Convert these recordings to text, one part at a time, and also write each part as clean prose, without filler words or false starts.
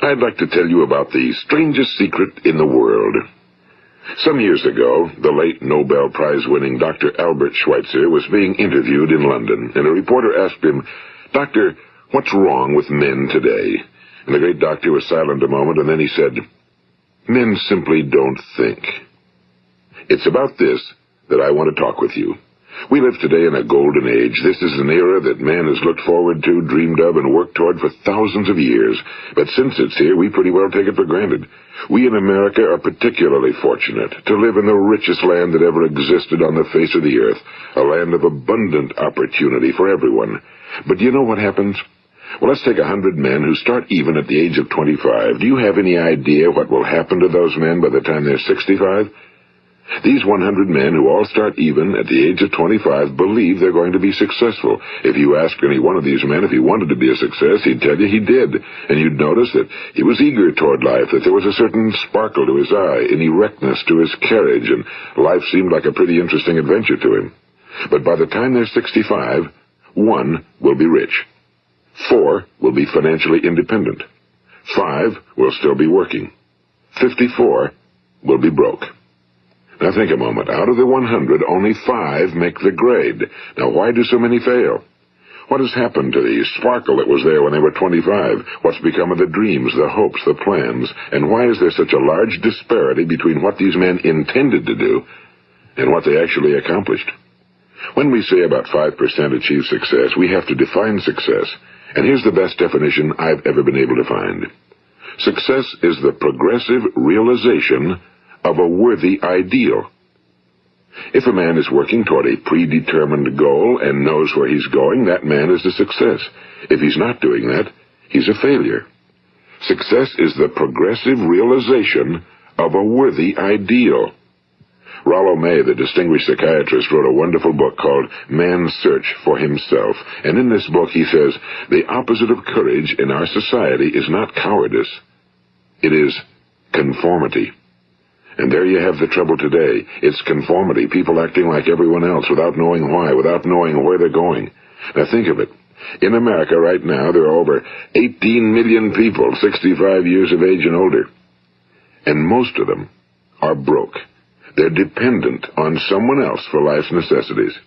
I'd like to tell you about the strangest secret in the world. Some years ago, the late Nobel Prize-winning Dr. Albert Schweitzer was being interviewed in London, and a reporter asked him, "Doctor, what's wrong with men today?" And the great doctor was silent a moment, and then he said, "Men simply don't think." It's about this that I want to talk with you. We live today in a golden age. This is an era that man has looked forward to, dreamed of, and worked toward for thousands of years. But since it's here, we pretty well take it for granted. We in America are particularly fortunate to live in the richest land that ever existed on the face of the earth, a land of abundant opportunity for everyone. But do you know what happens? Well, let's take 100 men who start even at the age of 25. Do you have any idea what will happen to those men by the time they're 65? These 100 men who all start even at the age of 25 believe they're going to be successful. If you ask any one of these men if he wanted to be a success, he'd tell you he did. And you'd notice that he was eager toward life, that there was a certain sparkle to his eye, an erectness to his carriage, and life seemed like a pretty interesting adventure to him. But by the time they're 65, 1 will be rich. 4 will be financially independent. 5 will still be working. 54 will be broke. Now think a moment. Out of the 100, only 5 make the grade. Now why do so many fail? What has happened to the sparkle that was there when they were 25? What's become of the dreams, the hopes, the plans? And why is there such a large disparity between what these men intended to do and what they actually accomplished? When we say about 5% achieve success, we have to define success. And here's the best definition I've ever been able to find. Success is the progressive realization of a worthy ideal. If a man is working toward a predetermined goal and knows where he's going, that man is a success. If he's not doing that, he's a failure. Success is the progressive realization of a worthy ideal. Rollo May, the distinguished psychiatrist, wrote a wonderful book called Man's Search for Himself. And in this book he says, the opposite of courage in our society is not cowardice. It is conformity. And there you have the trouble today. It's conformity, people acting like everyone else without knowing why, without knowing where they're going. Now think of it. In America right now, there are over 18 million people 65 years of age and older. And most of them are broke. They're dependent on someone else for life's necessities.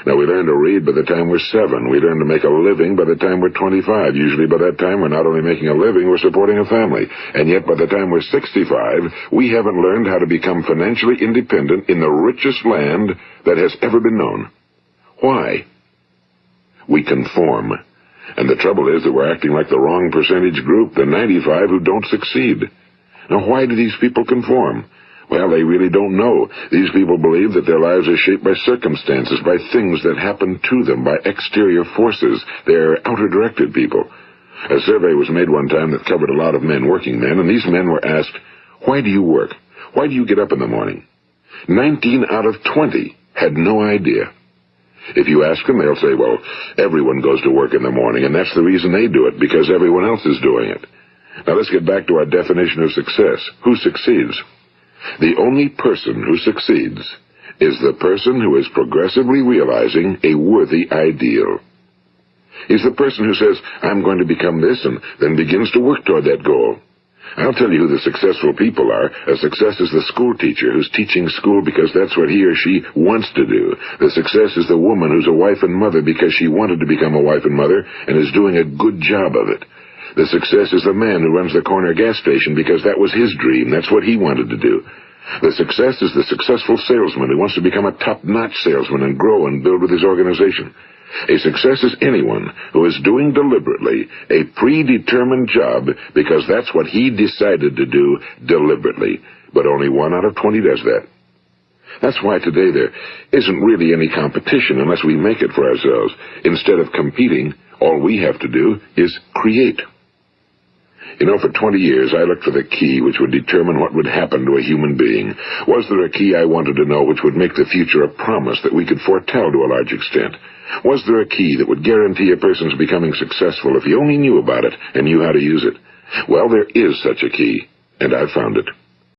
Now, we learn to read by the time we're 7. We learn to make a living by the time we're 25. Usually by that time, we're not only making a living, we're supporting a family. And yet, by the time we're 65, we haven't learned how to become financially independent in the richest land that has ever been known. Why? We conform. And the trouble is that we're acting like the wrong percentage group, the 95 who don't succeed. Now, why do these people conform? Well, they really don't know. These people believe that their lives are shaped by circumstances, by things that happen to them, by exterior forces. They're outer-directed people. A survey was made one time that covered a lot of men, working men, and these men were asked, "Why do you work? Why do you get up in the morning?" 19 out of 20 had no idea. If you ask them, they'll say, well, everyone goes to work in the morning, and that's the reason they do it, because everyone else is doing it. Now let's get back to our definition of success. Who succeeds? The only person who succeeds is the person who is progressively realizing a worthy ideal. He's the person who says, I'm going to become this, and then begins to work toward that goal. I'll tell you who the successful people are. A success is the school teacher who's teaching school because that's what he or she wants to do. The success is the woman who's a wife and mother because she wanted to become a wife and mother and is doing a good job of it. The success is the man who runs the corner gas station because that was his dream. That's what he wanted to do. The success is the successful salesman who wants to become a top-notch salesman and grow and build with his organization. A success is anyone who is doing deliberately a predetermined job because that's what he decided to do deliberately. But only 1 out of 20 does that. That's why today there isn't really any competition unless we make it for ourselves. Instead of competing, all we have to do is create. You know, for 20 years, I looked for the key which would determine what would happen to a human being. Was there a key I wanted to know which would make the future a promise that we could foretell to a large extent? Was there a key that would guarantee a person's becoming successful if he only knew about it and knew how to use it? Well, there is such a key, and I've found it.